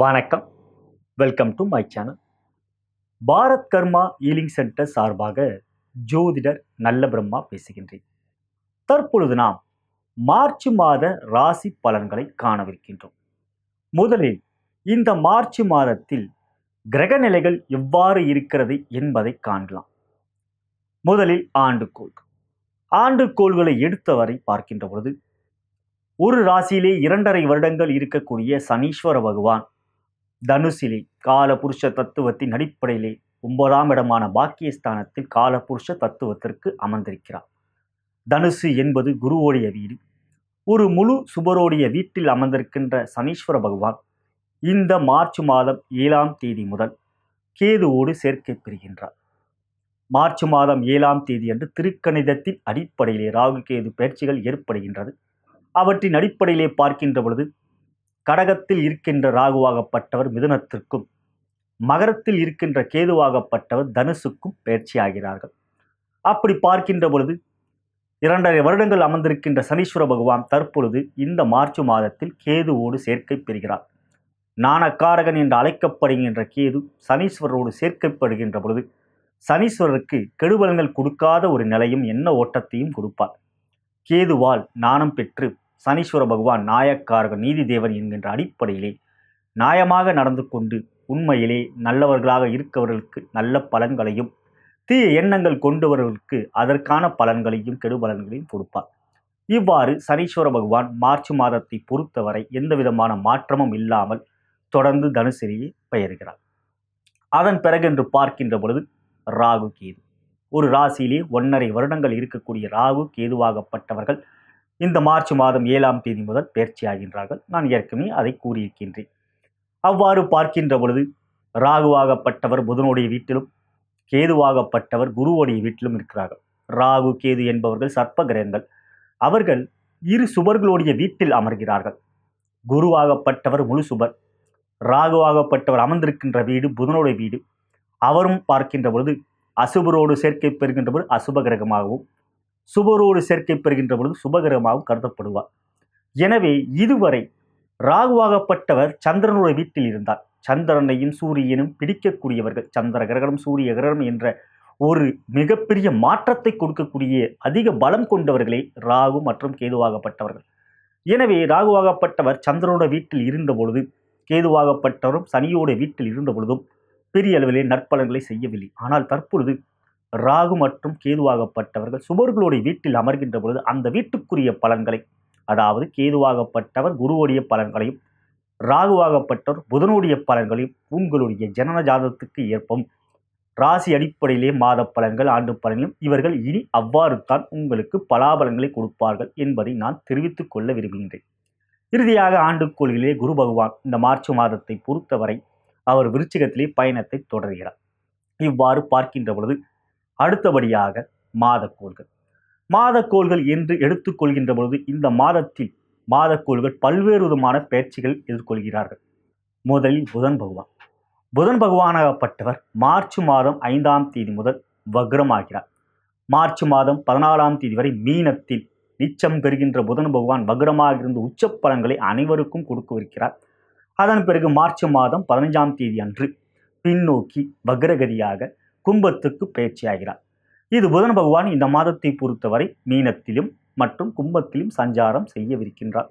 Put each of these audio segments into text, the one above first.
வணக்கம். Welcome to my channel. Bharat karma healing centre சார்பாக ஜோதிடர் நல்ல பிரம்மா பேசுகின்றேன். தற்பொழுது நாம் மார்ச் மாத ராசி பலன்களை காணவிருக்கின்றோம். முதலில் இந்த மார்ச் மாதத்தில் கிரக நிலைகள் எவ்வாறு இருக்கிறது என்பதை காணலாம். முதலில் ஆண்டுகோள். ஆண்டுகோள்களை எடுத்தவரை பார்க்கின்ற பொழுது ஒரு ராசியிலே 2.5 வருடங்கள் இருக்கக்கூடிய சனீஸ்வர பகவான் தனுசிலே காலபுருஷ தத்துவத்தின் அடிப்படையிலே 9ஆம் இடமான பாக்கியஸ்தானத்தில் காலபுருஷ தத்துவத்திற்கு அமர்ந்திருக்கிறார். தனுசு என்பது குருவோடைய வீடு. ஒரு முழு சுபரோடைய வீட்டில் அமர்ந்திருக்கின்ற சனீஸ்வர பகவான் இந்த மார்ச் மாதம் 7ஆம் தேதி முதல் கேதுவோடு சேர்க்கை பெறுகின்றார். மார்ச் மாதம் 7ஆம் தேதி அன்று திருக்கணிதத்தின் அடிப்படையிலே ராகு கேது பயிற்சிகள் ஏற்படுகின்றது. அவற்றின் அடிப்படையிலே பார்க்கின்ற பொழுது கடகத்தில் இருக்கின்ற ராகுவாகப்பட்டவர் மிதுனத்திற்கும், மகரத்தில் இருக்கின்ற கேதுவாகப்பட்டவர் தனுசுக்கும் பயிற்சி ஆகிறார்கள். அப்படி பார்க்கின்ற பொழுது 2.5 வருடங்கள் அமர்ந்திருக்கின்ற சனீஸ்வர பகவான் தற்பொழுது இந்த மார்ச் மாதத்தில் கேதுவோடு சேர்க்கை பெறுகிறார். ஞானக்காரகன் என்று அழைக்கப்படுகின்ற கேது சனீஸ்வரரோடு சேர்க்கப்படுகின்ற பொழுது சனீஸ்வரருக்கு கெடுபலன்கள் கொடுக்காத ஒரு நிலையும் என்ன ஓட்டத்தையும் கொடுப்பார். கேதுவால் ஞானம் பெற்று சனீஸ்வர பகவான் நாயக்காரக நீதி தேவன் என்கின்ற அடிப்படையிலே நியாயமாக நடந்து கொண்டு உண்மையிலே நல்லவர்களாக இருக்கவர்களுக்கு நல்ல பலன்களையும், தீய எண்ணங்கள் கொண்டவர்களுக்கு அதற்கான பலன்களையும் கெடுபலன்களையும் கொடுப்பார். இவ்வாறு சனீஸ்வர பகவான் மார்ச் மாதத்தை பொறுத்தவரை எந்த விதமான மாற்றமும் இல்லாமல் தொடர்ந்து தனுசிலேயே பெயர்கிறார். அதன் பிறகு என்று பார்க்கின்ற பொழுது ராகு கேது, ஒரு ராசியிலே 1.5 வருடங்கள் இருக்கக்கூடிய ராகு கேதுவாகப்பட்டவர்கள் இந்த மார்ச் மாதம் 7ஆம் தேதி முதல் பயிற்சி ஆகின்றார்கள். நான் ஏற்கனவே அதை கூறியிருக்கின்றேன். அவ்வாறு பார்க்கின்ற பொழுது ராகுவாகப்பட்டவர் புதனுடைய வீட்டிலும், கேதுவாகப்பட்டவர் குருவுடைய வீட்டிலும் இருக்கிறார்கள். ராகு கேது என்பவர்கள் சர்ப்ப கிரகங்கள். அவர்கள் இரு சுபர்களுடைய வீட்டில் அமர்கிறார்கள். குருவாகப்பட்டவர் முழு சுபர், ராகுவாகப்பட்டவர் அமர்ந்திருக்கின்ற வீடு புதனுடைய வீடு. அவரும் பார்க்கின்ற பொழுது அசுபரோடு சேர்க்கை பெறுகின்ற பொழுது அசுப கிரகமாகவும், சுபரோடு சேர்க்கை பெறுகின்ற பொழுது சுபகிரகமாகவும் கருதப்படுவார். எனவே இதுவரை ராகுவாகப்பட்டவர் சந்திரனுடைய வீட்டில் இருந்தார். சந்திரனையும் சூரியனும் பிடிக்கக்கூடியவர்கள். சந்திர கிரகணம் சூரிய கிரகணம் என்ற ஒரு மிகப்பெரிய மாற்றத்தை கொடுக்கக்கூடிய அதிக பலம் கொண்டவர்களே ராகு மற்றும் கேதுவாகப்பட்டவர்கள். எனவே ராகுவாகப்பட்டவர் சந்திரனோட வீட்டில் இருந்த பொழுது, கேதுவாகப்பட்டவரும் சனியோட வீட்டில் இருந்த பொழுதும் பெரிய அளவிலே நற்பலன்களை செய்யவில்லை. ஆனால் தற்பொழுது ராகு மற்றும் கேதுவாகப்பட்டவர்கள் சுபர்களுடைய வீட்டில் அமர்கின்ற பொழுது அந்த வீட்டுக்குரிய பலன்களை, அதாவது கேதுவாகப்பட்டவர் குருவுடைய பலன்களையும், ராகுவாகப்பட்டவர் புதனுடைய பலன்களையும் உங்களுடைய ஜனன ஜாதகத்துக்கு ஏற்பவும் ராசி அடிப்படையிலே மாத பலன்கள், ஆண்டு பலன்களும் இவர்கள் இனி அவ்வாறு தான் உங்களுக்கு பலாபலன்களை கொடுப்பார்கள் என்பதை நான் தெரிவித்துக் கொள்ள விரும்புகின்றேன். இறுதியாக ஆண்டுக்கோளிலே குரு பகவான் இந்த மார்ச் மாதத்தை பொறுத்தவரை அவர் விருச்சிகத்திலே பயணத்தை தொடர்கிறார். இவ்வாறு பார்க்கின்ற பொழுது அடுத்தபடியாக மாதக்கோள்கள். மாதக்கோள்கள் என்று எடுத்துக்கொள்கின்ற பொழுது இந்த மாதத்தில் மாதக்கோள்கள் பல்வேறு விதமான பயிற்சிகள் எதிர்கொள்கிறார்கள். முதலில் புதன் பகவான். புதன் பகவானாகப்பட்டவர் மார்ச் மாதம் 5ஆம் தேதி முதல் வக்ரமாகிறார். மார்ச் மாதம் 14ஆம் தேதி வரை மீனத்தில் நிச்சம் பெறுகின்ற புதன் பகவான் வக்ரமாக இருந்து உச்ச பலன்களை அனைவருக்கும் கொடுக்கவிருக்கிறார். அதன் பிறகு மார்ச் மாதம் 15ஆம் தேதி அன்று பின்னோக்கி வக்ரகதியாக கும்பத்துக்கு பயிற்சியாகிறார். இது புதன் பகவான் இந்த மாதத்தை பொறுத்தவரை மீனத்திலும் மற்றும் கும்பத்திலும் சஞ்சாரம் செய்யவிருக்கின்றார்.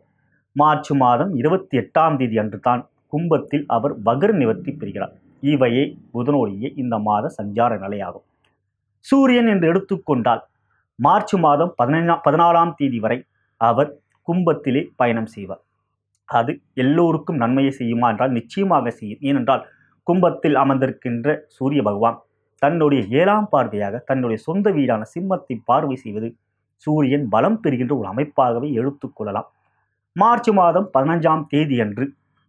மார்ச் மாதம் 28ஆம் தேதி அன்று தான் கும்பத்தில் அவர் வக்ர நிவர்த்தி பெறுகிறார். இவையே புதனுடைய இந்த மாத சஞ்சார நிலையாகும். சூரியன் என்று எடுத்துக்கொண்டால் மார்ச் மாதம் 14ஆம் தேதி வரை அவர் கும்பத்திலே பயணம் செய்வார். அது எல்லோருக்கும் நன்மையை செய்யுமா என்றால் நிச்சயமாக செய்யும். ஏனென்றால் கும்பத்தில் அமர்ந்திருக்கின்ற சூரிய பகவான் தன்னுடைய 7ஆம் பார்வையாக தன்னுடைய சொந்த வீடான சிம்மத்தை பார்வை செய்வது சூரியன் பலம் பெறுகின்ற ஒரு அமைப்பாகவே எடுத்துக்கொள்ளலாம். மார்ச் மாதம் 15ஆம் தேதி அன்று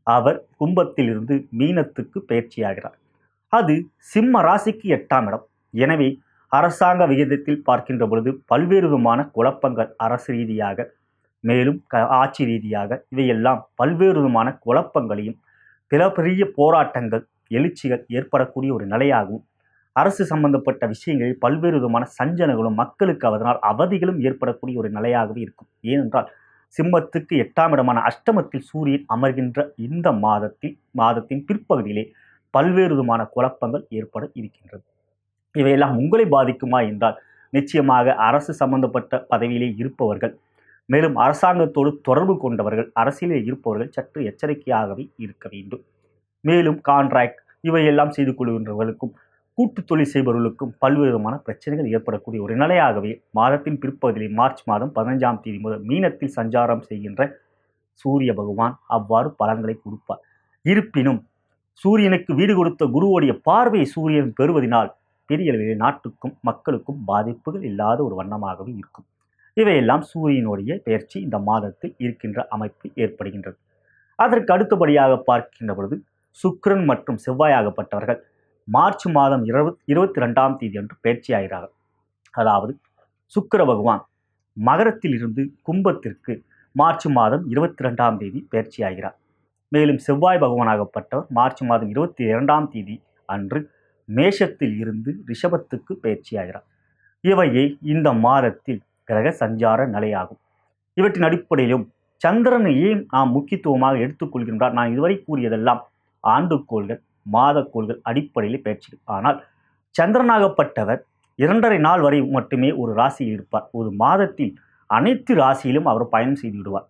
அவர் கும்பத்திலிருந்து மீனத்துக்கு பயிற்சியாகிறார். அது சிம்ம ராசிக்கு 8ஆம் இடம். எனவே அரசாங்க விகிதத்தில் பார்க்கின்ற பொழுது பல்வேறு விதமான குழப்பங்கள் அரசு ரீதியாக, மேலும் ஆட்சி ரீதியாக இவையெல்லாம் பல்வேறு விதமான குழப்பங்களையும் பெரிய போராட்டங்கள், எழுச்சிகள் ஏற்படக்கூடிய ஒரு நிலையாகவும், அரசு சம்பந்தப்பட்ட விஷயங்களில் பல்வேறு விதமான சஞ்சனங்களும் மக்களுக்கு அதனால் அவதிகளும் ஏற்படக்கூடிய ஒரு நிலையாகவே இருக்கும். ஏனென்றால் சிம்மத்துக்கு 8ஆம் இடமான அஷ்டமத்தில் சூரியன் அமர்கின்ற இந்த மாதத்தின் பிற்பகுதியிலே பல்வேறு விதமான குழப்பங்கள் ஏற்பட இருக்கின்றது. இவையெல்லாம் உங்களை பாதிக்குமா என்றால் நிச்சயமாக அரசு சம்பந்தப்பட்ட பதவியிலே இருப்பவர்கள், மேலும் அரசாங்கத்தோடு தொடர்பு கொண்டவர்கள், அரசியலில் இருப்பவர்கள் சற்று எச்சரிக்கையாகவே இருக்க வேண்டும். மேலும் கான்ட்ராக்ட் இவையெல்லாம் செய்து கொள்கின்றவர்களுக்கும் கூட்டு தொழில் செய்பவர்களுக்கும் பல்வேறு விதமான பிரச்சனைகள் ஏற்படக்கூடிய ஒரு நிலையாகவே மாதத்தின் பிற்பகுதியில் மார்ச் மாதம் 15ஆம் தேதி முதல் மீனத்தில் சஞ்சாரம் செய்கின்ற சூரிய பகவான் அவ்வாறு பலன்களை கொடுப்பார். இருப்பினும் சூரியனுக்கு வீடு கொடுத்த குருவுடைய பார்வையை சூரியன் பெறுவதனால் பெரிய அளவில் நாட்டுக்கும் மக்களுக்கும் பாதிப்புகள் இல்லாத ஒரு வண்ணமாகவே இருக்கும். இவையெல்லாம் சூரியனுடைய பெயர்ச்சி இந்த மாதத்தில் இருக்கின்ற அமைப்பு ஏற்படுகின்றது. அதற்கு அடுத்தபடியாக பார்க்கின்ற பொழுது சுக்கிரன் மற்றும் செவ்வாயாகப்பட்டவர்கள் மார்ச் மாதம் 22ஆம் தேதி அன்று பயிற்சி ஆகிறார்கள். அதாவது சுக்கிர பகவான் மகரத்தில் இருந்து கும்பத்திற்கு மார்ச் மாதம் 22ஆம் தேதி பயிற்சி ஆகிறார். மேலும் செவ்வாய் பகவானாகப்பட்டவர் மார்ச் மாதம் 22ஆம் தேதி அன்று மேஷத்தில் இருந்து ரிஷபத்துக்கு பயிற்சி ஆகிறார். இவையே இந்த மாதத்தில் கிரக சஞ்சார நிலையாகும். இவற்றின் அடிப்படையிலும் சந்திரனை ஏன் நாம் முக்கியத்துவமாக எடுத்துக்கொள்கின்றார்? நான் இதுவரை கூறியதெல்லாம் ஆண்டுக்கோள்கள், மாதக்கோள்கள் அடிப்படையில் பயிற்சி. ஆனால் சந்திரனாகப்பட்டவர் 2.5 நாள் வரை மட்டுமே ஒரு ராசியில் இருப்பார். ஒரு மாதத்தில் அனைத்து ராசியிலும் அவர் பயணம் செய்து விடுவார்.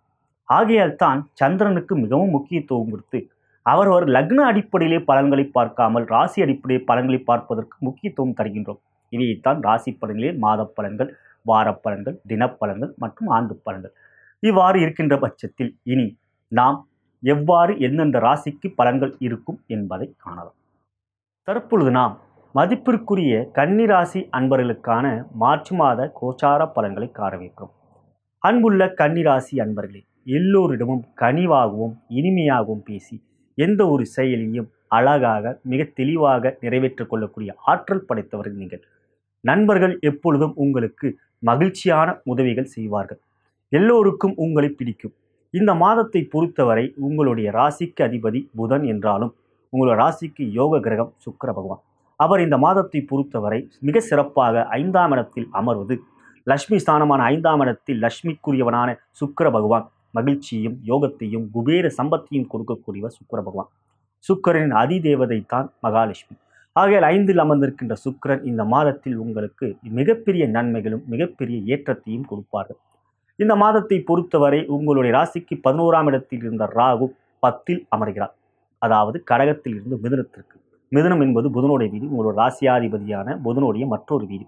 ஆகையால் தான் சந்திரனுக்கு மிகவும் முக்கியத்துவம் கொடுத்து அவரவர் லக்ன அடிப்படையிலே பலன்களை பார்க்காமல் ராசி அடிப்படையில் பலன்களை பார்ப்பதற்கு முக்கியத்துவம் தருகின்றோம். இவையைத்தான் ராசி பலன்களே மாத பலன்கள், வார பலன்கள், தினப்பலன்கள் மற்றும் ஆண்டு பலன்கள். இவ்வாறு இருக்கின்ற பட்சத்தில் இனி நாம் எவ்வாறு எந்தெந்த ராசிக்கு பலன்கள் இருக்கும் என்பதை காணலாம். தற்பொழுது நாம் மதிப்பிற்குரிய கன்னிராசி அன்பர்களுக்கான மார்ச் மாத கோச்சார பலன்களை காணவிருக்கிறோம். அன்புள்ள கன்னிராசி அன்பர்களே, எல்லோரிடமும் கனிவாகவும் இனிமையாகவும் பேசி எந்த ஒரு செயலையும் அழகாக மிக தெளிவாக நிறைவேற்றிக் கொள்ளக்கூடிய ஆற்றல் படைத்தவர்கள் நீங்கள். நண்பர்கள் எப்பொழுதும் உங்களுக்கு மகிழ்ச்சியான உதவிகள் செய்வார்கள். எல்லோருக்கும் உங்களை பிடிக்கும். இந்த மாதத்தை பொறுத்தவரை உங்களுடைய ராசிக்கு அதிபதி புதன் என்றாலும் உங்களுடைய ராசிக்கு யோக கிரகம் சுக்கிர பகவான். அவர் இந்த மாதத்தை பொறுத்தவரை மிக சிறப்பாக 5ஆம் இடத்தில் அமர்வது, லட்சுமி ஸ்தானமான 5ஆம் இடத்தில் லட்சுமிக்குரியவனான சுக்கிர பகவான் மகிழ்ச்சியும் யோகத்தையும் குபேர சம்பத்தையும் கொடுக்கக்கூடியவர் சுக்கிர பகவான். சுக்கிரனின் அதிதேவதை தான் மகாலட்சுமி. ஆகையால் 5இல் அமர்ந்திருக்கின்ற சுக்கிரன் இந்த மாதத்தில் உங்களுக்கு மிகப்பெரிய நன்மைகளும் மிகப்பெரிய ஏற்றத்தையும் கொடுப்பார்கள். இந்த மாதத்தை பொறுத்தவரை உங்களுடைய ராசிக்கு 11ஆம் இடத்தில் இருந்த ராகு 10இல் அமர்கிறார். அதாவது கடகத்தில் இருந்து மிதுனத்திற்கு. மிதுனம் என்பது புதனுடைய வீடு, உங்களுடைய ராசியாதிபதியான புதனுடைய மற்றொரு வீடு.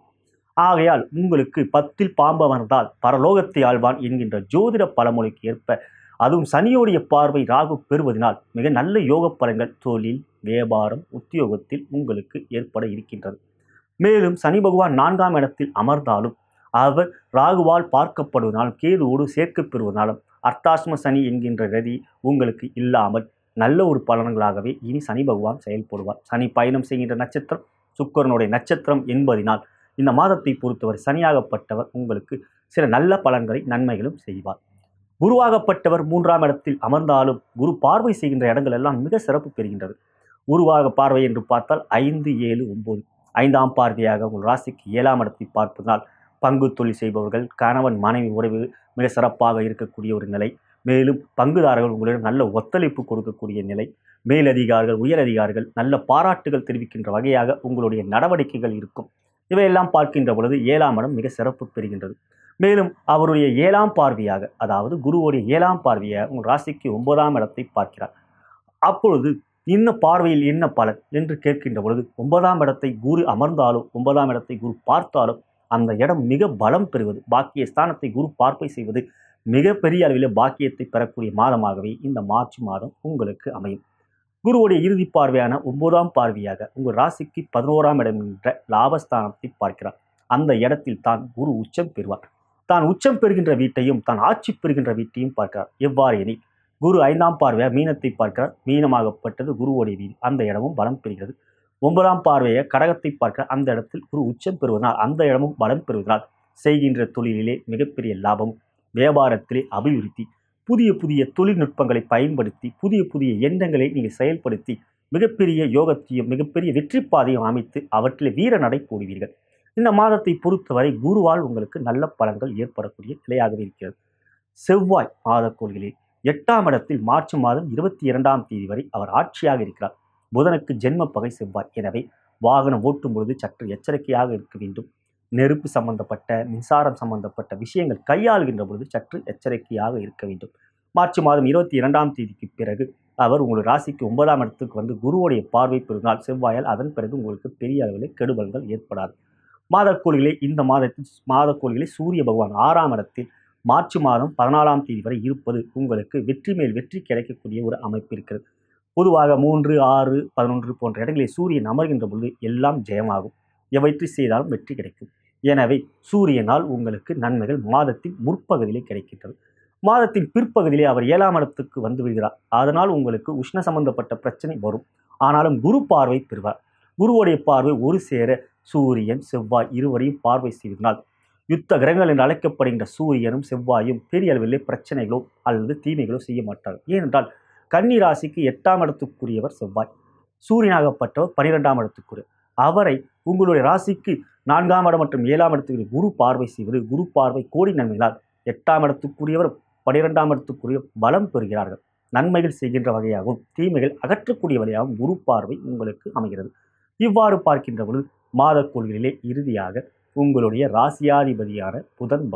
ஆகையால் உங்களுக்கு 10இல் பாம்பு அமர்ந்தால் பரலோகத்தை ஆழ்வான் என்கின்ற ஜோதிட பழமொழிக்கு ஏற்ப, அதுவும் சனியோடைய பார்வை ராகு பெறுவதனால் மிக நல்ல யோக பலன்கள் தொழில், வியாபாரம், உத்தியோகத்தில் உங்களுக்கு ஏற்பட இருக்கின்றது. மேலும் சனி பகவான் 4ஆம் இடத்தில் அமர்ந்தாலும் அவர் ராகுவால் பார்க்கப்படுவதனாலும் கேதுவோடு சேர்க்கை பெறுவதனாலும் அர்த்தாஷ்ம சனி என்கின்ற ரதி உங்களுக்கு இல்லாமல் நல்ல ஒரு பலன்களாகவே இனி சனி பகவான் செயல்படுவார். சனி பயணம் செய்கின்ற நட்சத்திரம் சுக்கிரனுடைய நட்சத்திரம் என்பதனால் இந்த மாதத்தை பொறுத்தவரை சனியாகப்பட்டவர் உங்களுக்கு சில நல்ல பலன்களை நன்மைகளும் செய்வார். குருவாகப்பட்டவர் 3ஆம் இடத்தில் அமர்ந்தாலும் குரு பார்வை செய்கின்ற இடங்கள் எல்லாம் மிக சிறப்பு பெறுகின்றது. குருவாக பார்வை என்று பார்த்தால் 5, 7, 9 5ஆம் பார்வையாக உங்கள் ராசிக்கு 7ஆம் இடத்தை பார்ப்பதனால் பங்கு தொழில் செய்பவர்கள், கணவன் மனைவி உறவு மிக சிறப்பாக இருக்கக்கூடிய ஒரு நிலை. மேலும் பங்குதாரர்கள் உங்களிடம் நல்ல ஒத்துழைப்பு கொடுக்கக்கூடிய நிலை. மேலதிகாரிகள், உயர் அதிகாரிகள் நல்ல பாராட்டுகள் தெரிவிக்கின்ற வகையாக உங்களுடைய நடவடிக்கைகள் இருக்கும். இவையெல்லாம் பார்க்கின்ற பொழுது 7ஆம் இடம் மிக சிறப்பு பெறுகின்றது. மேலும் அவருடைய 7ஆம் பார்வையாக, அதாவது குருவுடைய 7ஆம் பார்வையாக உங்கள் ராசிக்கு 9ஆம் இடத்தை பார்க்கிறார். அப்பொழுது இந்த பார்வையில் என்ன பலன் என்று கேட்கின்ற பொழுது 9ஆம் இடத்தை குரு அமர்ந்தாலும் 9ஆம் இடத்தை குரு பார்த்தாலும் அந்த இடம் மிக பலம் பெறுவது, பாக்கிய ஸ்தானத்தை குரு பார்ப்பை செய்வது மிகப்பெரிய அளவில் பாக்கியத்தை பெறக்கூடிய மாதமாகவே இந்த மார்ச் மாதம் உங்களுக்கு அமையும். குருவுடைய இறுதி பார்வையான 9ஆம் பார்வையாக உங்கள் ராசிக்கு 11ஆம் இடம் என்ற லாபஸ்தானத்தை பார்க்கிறார். அந்த இடத்தில் தான் குரு உச்சம் பெறுவார். தான் உச்சம் பெறுகின்ற வீட்டையும் தான் ஆட்சி பெறுகின்ற வீட்டையும் பார்க்கிறார். எவ்வாறு எனில் குரு 5ஆம் பார்வையாக மீனத்தை பார்க்கிறார். மீனமாகப்பட்டது குருவுடைய வீடு, அந்த இடமும் பலம் பெறுகிறது. 9ஆம் பார்வையை கடகத்தை பார்க்கிறார். அந்த இடத்தில் குரு உச்சம் பெறுவதனால் அந்த இடமும் பலம் பெறுவதனால் செய்கின்ற தொழிலிலே மிகப்பெரிய லாபம், வியாபாரத்திலே அபிவிருத்தி, புதிய புதிய தொழில்நுட்பங்களை பயன்படுத்தி புதிய புதிய எண்ணங்களை நீங்கள் செயல்படுத்தி மிகப்பெரிய யோகத்தையும் மிகப்பெரிய வெற்றி பாதையும் அமைத்து அவற்றில் வீர நடை போடுவீர்கள். இந்த மாதத்தை பொறுத்தவரை குருவால் உங்களுக்கு நல்ல பலன்கள் ஏற்படக்கூடிய நிலையாகவே இருக்கிறது. செவ்வாய் மாதக்கோள்களில் 8ஆம் இடத்தில் மார்ச் மாதம் 22ஆம் தேதி வரை அவர் ஆட்சியாக இருக்கிறார். புதனுக்கு ஜென்ம பகை செவ்வாய். எனவே வாகனம் ஓட்டும் பொழுது சற்று எச்சரிக்கையாக இருக்க வேண்டும். நெருப்பு சம்பந்தப்பட்ட, மின்சாரம் சம்பந்தப்பட்ட விஷயங்கள் கையாளுகின்ற பொழுது சற்று எச்சரிக்கையாக இருக்க வேண்டும். மார்ச் மாதம் 22ஆம் தேதிக்கு பிறகு அவர் உங்கள் ராசிக்கு 9ஆம் இடத்துக்கு வந்து குருவுடைய பார்வை பெறுநாள் செவ்வாயால். அதன் பிறகு உங்களுக்கு பெரிய அளவில் கெடுபலன்கள் ஏற்படாது. மாதக்கோள்களே, இந்த மாதக்கோள்களே சூரிய பகவான் 6ஆம் இடத்தில் மார்ச் மாதம் 14ஆம் தேதி வரை இருப்பது உங்களுக்கு வெற்றி மேல் வெற்றி கிடைக்கக்கூடிய ஒரு அமைப்பு இருக்கிறது. பொதுவாக 3, 6, 11 போன்ற இடங்களில் சூரியன் அமர்கின்ற பொழுது எல்லாம் ஜெயமாகும். எவற்றை செய்தாலும் வெற்றி கிடைக்கும். எனவே சூரியனால் உங்களுக்கு நன்மைகள் மாதத்தின் முற்பகுதியிலே கிடைக்கின்றது. மாதத்தின் பிற்பகுதியிலே அவர் 7ஆம் இடத்துக்கு வந்து விடுகிறார். அதனால் உங்களுக்கு உஷ்ண சம்பந்தப்பட்ட பிரச்சனை வரும். ஆனாலும் குரு பார்வை பெறுவார். குருவுடைய பார்வை ஒரு சேர சூரியன் செவ்வாய் இருவரையும் பார்வை செய்வதனால் யுத்த கிரகங்கள் என்று அழைக்கப்படுகின்ற சூரியனும் செவ்வாயும் பெரிய அளவிலே பிரச்சனைகளோ அல்லது தீமைகளோ செய்ய மாட்டார்கள். ஏனென்றால் கன்னி ராசிக்கு 8ஆம் இடத்துக்குரியவர் செவ்வாய். சூரியனாகப்பட்டவர் 12ஆம் இடத்துக்குரியவர். அவரை உங்களுடைய ராசிக்கு 4ஆம் இடம் மற்றும் 7ஆம் இடத்துக்கு குரு பார்வை செய்வது, குரு பார்வை கோடி நன்மைகளால் 8ஆம் இடத்துக்குரியவர் 12ஆம் இடத்துக்குரிய பலம் பெறுகிறார்கள். நன்மைகள் செய்கின்ற வகையாகவும் தீமைகள் அகற்றக்கூடிய வகையாகவும் குரு பார்வை உங்களுக்கு அமைகிறது. இவ்வாறு பார்க்கின்ற பொழுது மாதக்கோள்களிலே இறுதியாக உங்களுடைய ராசியாதிபதியான புதன்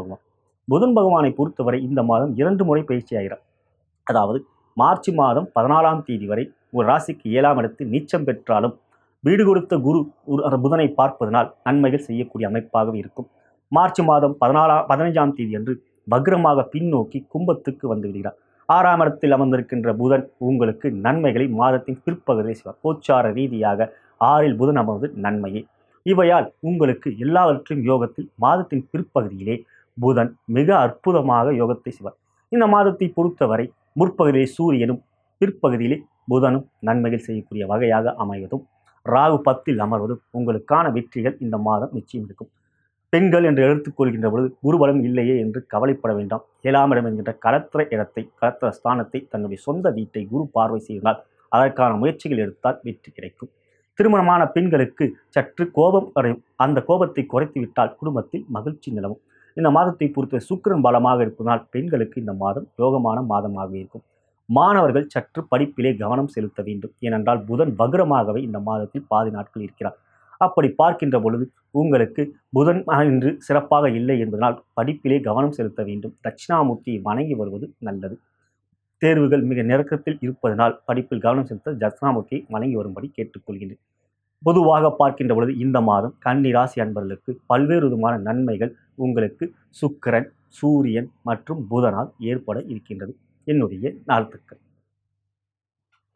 பகவானை பொறுத்தவரை இந்த மாதம் 2 முறை பயிற்சியாகிறார். அதாவது மார்ச் மாதம் 14ஆம் தேதி வரை ஒரு ராசிக்கு 7ஆம் இடத்தில் நீச்சம் பெற்றாலும் வீடு கொடுத்த குரு புதனை பார்ப்பதனால் நன்மைகள் செய்யக்கூடிய அமைப்பாகவே இருக்கும். மார்ச் மாதம் 15ஆம் தேதி அன்று வக்ரமாக பின்னோக்கி கும்பத்துக்கு வந்து விடுகிறார். 6ஆம் இடத்தில் அமர்ந்திருக்கின்ற புதன் உங்களுக்கு நன்மைகளை மாதத்தின் பிற்பகுதியை செய்வார். கோச்சார ரீதியாக 6இல் புதன் அமர்வது நன்மையே. இவையால் உங்களுக்கு எல்லாவற்றையும் யோகத்தில் மாதத்தின் பிற்பகுதியிலே புதன் மிக அற்புதமாக யோகத்தை செய்வார். இந்த மாதத்தை பொறுத்தவரை முற்பகுதியிலே சூரியனும் பிற்பகுதியிலே புதனும் நன்மைகள் செய்யக்கூடிய வகையாக அமைவதும் ராகு 10இல் அமர்வதும் உங்களுக்கான வெற்றிகள் இந்த மாதம் நிச்சயம் இருக்கும். பெண்கள் என்று எடுத்துக்கொள்கின்ற பொழுது குருபலம் இல்லையே என்று கவலைப்பட வேண்டாம். 7ஆம் இடம் என்கின்ற கலத்திர ஸ்தானத்தை தன்னுடைய சொந்த வீட்டை குரு பார்வை செய்தால் அதற்கான முயற்சிகள் எடுத்தால் வெற்றி கிடைக்கும். திருமணமான பெண்களுக்கு சற்று கோபம் அந்த கோபத்தை குறைத்து விட்டால் குடும்பத்தில் மகிழ்ச்சி நிலவும். இந்த மாதத்தை பொறுத்த சுக்கிரன் பலமாக இருப்பதால் பெண்களுக்கு இந்த மாதம் யோகமான மாதமாக இருக்கும். மாணவர்கள் சற்று படிப்பிலே கவனம் செலுத்த வேண்டும். ஏனென்றால் புதன் வக்ரமாகவே இந்த மாதத்தில் பாதி நாட்கள் இருக்கிறார். அப்படி பார்க்கின்ற பொழுது உங்களுக்கு புதன் இன்று சிறப்பாக இல்லை என்பதனால் படிப்பிலே கவனம் செலுத்த வேண்டும். தட்சிணாமூர்த்தியை வணங்கி வருவது நல்லது. தேர்வுகள் மிக நெருக்கத்தில் இருப்பதனால் படிப்பில் கவனம் செலுத்த தட்சிணாமூர்த்தியை வணங்கி வரும்படி கேட்டுக்கொள்கின்றேன். பொதுவாக பார்க்கின்ற பொழுது இந்த மாதம் கன்னி ராசி அன்பர்களுக்கு பல்வேறு விதமான நன்மைகள் உங்களுக்கு சுக்கிரன், சூரியன் மற்றும் புதனால் ஏற்பட இருக்கின்றது. என்னுடைய நாள்துக்கள்.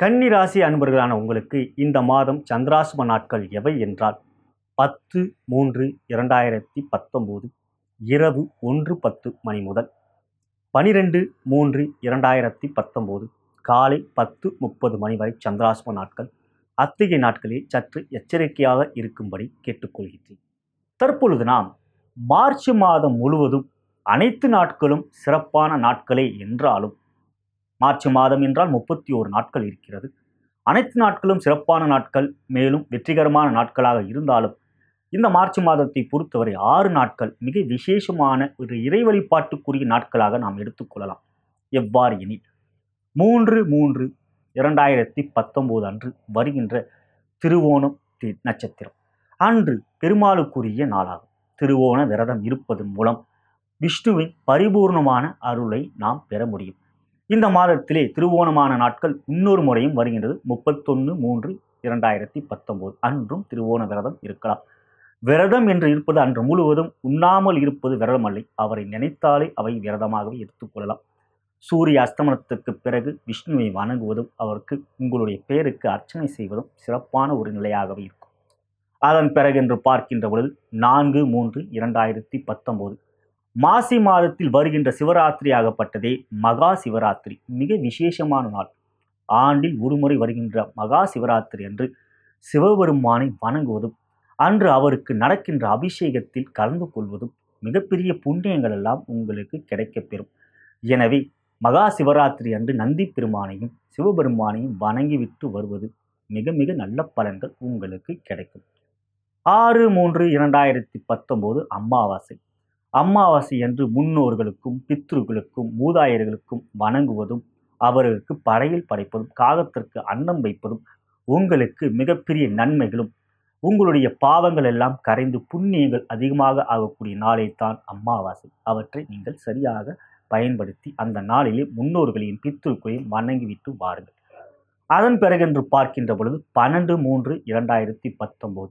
கன்னி ராசி அன்பர்களான உங்களுக்கு இந்த மாதம் சந்திராசும நாட்கள் எவை என்றால் 10/3/2019 இரவு 1:10 மணி முதல் 12/3/2019 காலை 10:30 மணி வரை சந்திராசும நாட்கள். அத்தகைய நாட்களில் சற்று எச்சரிக்கையாக இருக்கும்படி கேட்டுக்கொள்கிறேன். தற்பொழுது நாம் மார்ச் மாதம் முழுவதும் அனைத்து நாட்களும் சிறப்பான நாட்களே என்றாலும் மார்ச் மாதம் என்றால் 31 நாட்கள் இருக்கிறது. அனைத்து நாட்களும் சிறப்பான நாட்கள், மேலும் வெற்றிகரமான நாட்களாக இருந்தாலும் இந்த மார்ச் மாதத்தை பொறுத்தவரை 6 நாட்கள் மிக விசேஷமான ஒரு இறை வழிபாட்டுக்குரிய நாட்களாக நாம் எடுத்துக்கொள்ளலாம். எவ்வாறு எனில் 3/3/2019 அன்று வருகின்ற திருவோணம் நட்சத்திரம் அன்று பெருமாளுக்குரிய நாளாகும். திருவோண விரதம் இருப்பதன் மூலம் விஷ்ணுவின் பரிபூர்ணமான அருளை நாம் பெற முடியும். இந்த மாதத்திலே திருவோணமான நாட்கள் இன்னொரு முறையும் வருகின்றது. 31/3/2019 அன்றும் திருவோண விரதம் இருக்கலாம். விரதம் என்று இருப்பது அன்று முழுவதும் உண்ணாமல் இருப்பது விரதம் அல்ல. அவரை நினைத்தாலே அவை விரதமாகவே எடுத்துக்கொள்ளலாம். சூரிய அஸ்தமனத்துக்கு பிறகு விஷ்ணுவை வணங்குவதும் அவருக்கு உங்களுடைய பெயருக்கு அர்ச்சனை செய்வதும் சிறப்பான ஒரு நிலையாகவே இருக்கும். அதன் பிறகு என்று பார்க்கின்ற பொழுது 4/3/2019 மாசி மாதத்தில் வருகின்ற சிவராத்திரி ஆகப்பட்டதே மகா சிவராத்திரி. மிக விசேஷமான நாள். ஆண்டில் ஒருமுறை வருகின்ற மகா சிவராத்திரி அன்று சிவபெருமானை வணங்குவதும் அன்று அவருக்கு நடக்கின்ற அபிஷேகத்தில் கலந்து கொள்வதும் மிகப்பெரிய புண்ணியங்கள் எல்லாம் உங்களுக்கு கிடைக்கப்பெறும். எனவே மகா சிவராத்திரி அன்று நந்தி பெருமானையும் சிவபெருமானையும் வணங்கிவிட்டு வருவது மிக மிக நல்ல பலன்கள் உங்களுக்கு கிடைக்கும். 6/3/2019 அமாவாசை. அமாவாசை என்று முன்னோர்களுக்கும் பித்ருக்களுக்கும் மூதாதையர்களுக்கும் வணங்குவதும் அவர்களுக்கு படையல் படைப்பதும் காகத்திற்கு அன்னம் வைப்பதும் உங்களுக்கு மிகப்பெரிய நன்மைகளும் உங்களுடைய பாவங்கள் எல்லாம் கரைந்து புண்ணியங்கள் அதிகமாக ஆகக்கூடிய நாளைத்தான் அமாவாசை. அவற்றை நீங்கள் சரியாக பயன்படுத்தி அந்த நாளிலே முன்னோர்களையும் பித்ருக்களையும் வணங்கிவிட்டு வாருங்கள். அதன் பிறகு என்று பார்க்கின்ற பொழுது 12/3/2019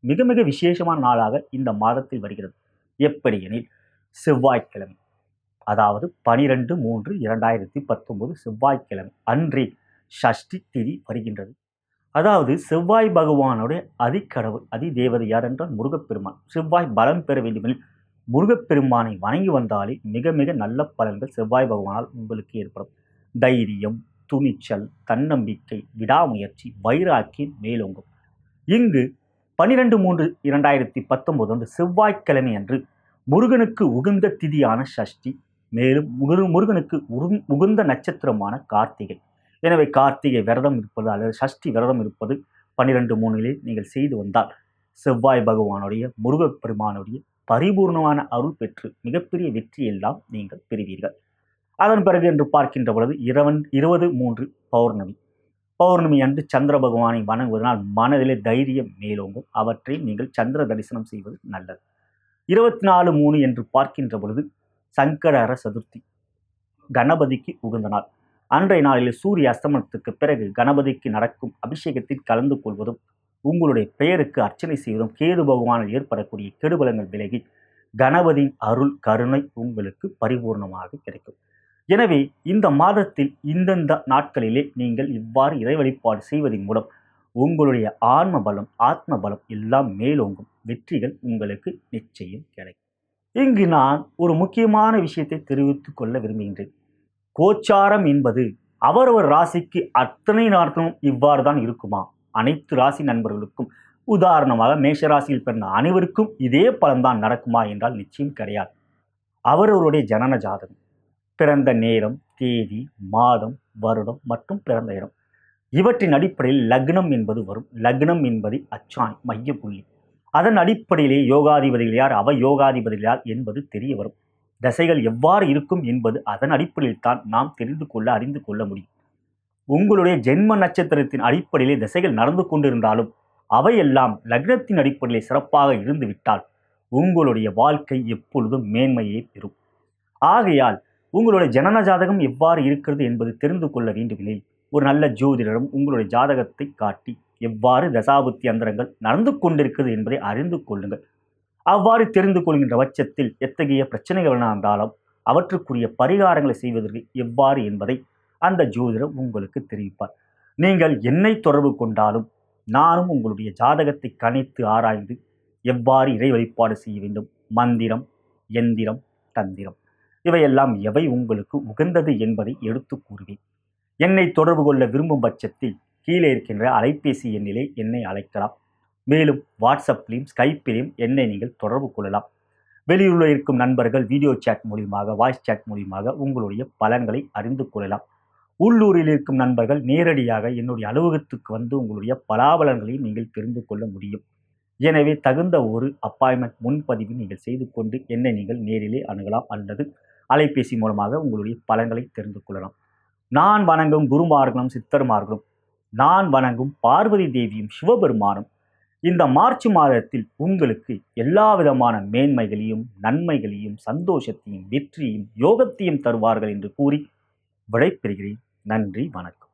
மிக மிக விசேஷமான நாளாக இந்த மாதத்தில் வருகிறது. எப்படி எனில் செவ்வாய்க்கிழமை, அதாவது 12/3/2019 செவ்வாய்க்கிழமை அன்றே ஷஷ்டி திதி வருகின்றது. அதாவது செவ்வாய் பகவானுடைய அதிக்கடவுள் அதிதேவதை யார் என்றால் முருகப்பெருமான். செவ்வாய் பலம் பெற வேண்டுமெனில் முருகப்பெருமானை வணங்கி வந்தாலே மிக மிக நல்ல பலன்கள் செவ்வாய் பகவானால் உங்களுக்கு ஏற்படும். தைரியம், துணிச்சல், தன்னம்பிக்கை, விடாமுயற்சி, வைராக்கியம் மேலோங்கும். இங்கு 12/3/2019 அன்று செவ்வாய்க்கிழமை அன்று முருகனுக்கு உகந்த திதியான ஷஷ்டி, மேலும் முருகனுக்கு உகந்த நட்சத்திரமான கார்த்திகை. எனவே கார்த்திகை விரதம் இருப்பது அல்லது சஷ்டி விரதம் இருப்பது 12/3 நீங்கள் செய்து வந்தால் செவ்வாய் பகவானுடைய முருகப்பெருமானுடைய பரிபூர்ணமான அருள் பெற்று மிகப்பெரிய வெற்றியெல்லாம் நீங்கள் பெறுவீர்கள். அதன் பிறகு என்று பார்க்கின்ற பொழுது 20/3 பௌர்ணமி. பௌர்ணமி அன்று சந்திர பகவானை வணங்குவதனால் மனதிலே தைரியம் மேலோங்கும். அவற்றை நீங்கள் சந்திர தரிசனம் செய்வது நல்லது. 24/3 என்று பார்க்கின்ற பொழுது சங்கடஹர சதுர்த்தி, கணபதிக்கு உகந்த நாள். அன்றைய நாளில் சூரிய அஸ்தமனத்துக்கு பிறகு கணபதிக்கு நடக்கும் அபிஷேகத்தில் கலந்து கொள்வதும் உங்களுடைய பெயருக்கு அர்ச்சனை செய்வதும் கேது பகவானில் ஏற்படக்கூடிய கெடுபலங்கள் விலகி கணபதியின் அருள் கருணை உங்களுக்கு பரிபூர்ணமாக கிடைக்கும். எனவே இந்த மாதத்தில் இந்தந்த நாட்களிலே நீங்கள் இவ்வாறு இறை வழிபாடு செய்வதன் மூலம் உங்களுடைய ஆன்ம பலம் ஆத்ம பலம் எல்லாம் மேலோங்கும். வெற்றிகள் உங்களுக்கு நிச்சயம் கிடைக்கும். இங்கு நான் ஒரு முக்கியமான விஷயத்தை தெரிவித்துக் கொள்ள விரும்புகின்றேன். கோச்சாரம் என்பது அவரவர் ராசிக்கு அத்தனை நாட்களும் இவ்வாறு தான் இருக்குமா? அனைத்து ராசி நண்பர்களுக்கும், உதாரணமாக மேஷராசியில் பிறந்த அனைவருக்கும் இதே பலன்தான் நடக்குமா என்றால் நிச்சயம் கிடையாது. அவரவருடைய ஜனன ஜாதகம், பிறந்த நேரம், தேதி, மாதம், வருடம் மற்றும் பிறந்த இடம் இவற்றின் அடிப்படையில் லக்னம் என்பது வரும். லக்னம் என்பது அச்சாணி, மையப்புள்ளி. அதன் அடிப்படையிலே யோகாதிபதிகள் யார், அவயோகாதிபதிகள் யார் என்பது தெரிய வரும். தசைகள் எவ்வாறு இருக்கும் என்பது அதன் அடிப்படையில் தான் நாம் தெரிந்து கொள்ள அறிந்து கொள்ள முடியும். உங்களுடைய ஜென்ம நட்சத்திரத்தின் அடிப்படையிலே தசைகள் நடந்து கொண்டிருந்தாலும் அவையெல்லாம் லக்னத்தின் அடிப்படையிலே சிறப்பாக இருந்துவிட்டால் உங்களுடைய வாழ்க்கை எப்பொழுதும் மேன்மையை பெறும். ஆகையால் உங்களுடைய ஜனன ஜாதகம் எவ்வாறு இருக்கிறது என்பது தெரிந்து கொள்ள வேண்டுமெனில் ஒரு நல்ல ஜோதிடரும் உங்களுடைய ஜாதகத்தை காட்டி எவ்வாறு தசாபுத்தி அந்தரங்கள் நடந்து கொண்டிருக்கிறது என்பதை அறிந்து கொள்ளுங்கள். அவ்வாறு தெரிந்து கொள்கின்ற பட்சத்தில் எத்தகைய பிரச்சனைகள் இருந்தாலும் அவற்றுக்குரிய பரிகாரங்களை செய்வதற்கு எவ்வாறு என்பதை அந்த ஜோதிடர் உங்களுக்கு தெரிவிப்பார். நீங்கள் என்னை தொடர்பு கொண்டாலும் நானும் உங்களுடைய ஜாதகத்தை கணித்து ஆராய்ந்து எவ்வாறு இறை வழிபாடு செய்ய வேண்டும், மந்திரம், எந்திரம், தந்திரம் இவையெல்லாம் எவை உங்களுக்கு உகந்தது என்பதை எடுத்து கூறுவேன். என்னை தொடர்பு கொள்ள விரும்பும் பட்சத்தில் கீழே இருக்கின்ற அலைபேசி எண்ணிலே என்னை அழைக்கலாம். மேலும் வாட்ஸ்அப்லையும் ஸ்கைப்பிலையும் என்னை நீங்கள் தொடர்பு கொள்ளலாம். வெளியூரில் இருக்கும் நண்பர்கள் வீடியோ சேட் மூலியமாக, வாய்ஸ் சேட் மூலியமாக உங்களுடைய பலன்களை அறிந்து கொள்ளலாம். உள்ளூரில் இருக்கும் நண்பர்கள் நேரடியாக என்னுடைய அலுவலகத்துக்கு வந்து உங்களுடைய பலாபலன்களை நீங்கள் தெரிந்து கொள்ள முடியும். எனவே தகுந்த ஒரு அப்பாயின்மெண்ட் முன்பதிவு நீங்கள் செய்து கொண்டு என்னை நீங்கள் நேரிலே அணுகலாம் அல்லது அலைபேசி மூலமாக உங்களுடைய பலன்களை தெரிந்து கொள்ளலாம். நான் வணங்கும் குருமார்களும் சித்தர்மார்களும், நான் வணங்கும் பார்வதி தேவியும் சிவபெருமானும் இந்த மார்ச் மாதத்தில் உங்களுக்கு எல்லா விதமான மேன்மைகளையும் நன்மைகளையும் சந்தோஷத்தையும் வெற்றியையும் யோகத்தையும் தருவார்கள் என்று கூறி விடைபெறுகிறேன். நன்றி, வணக்கம்.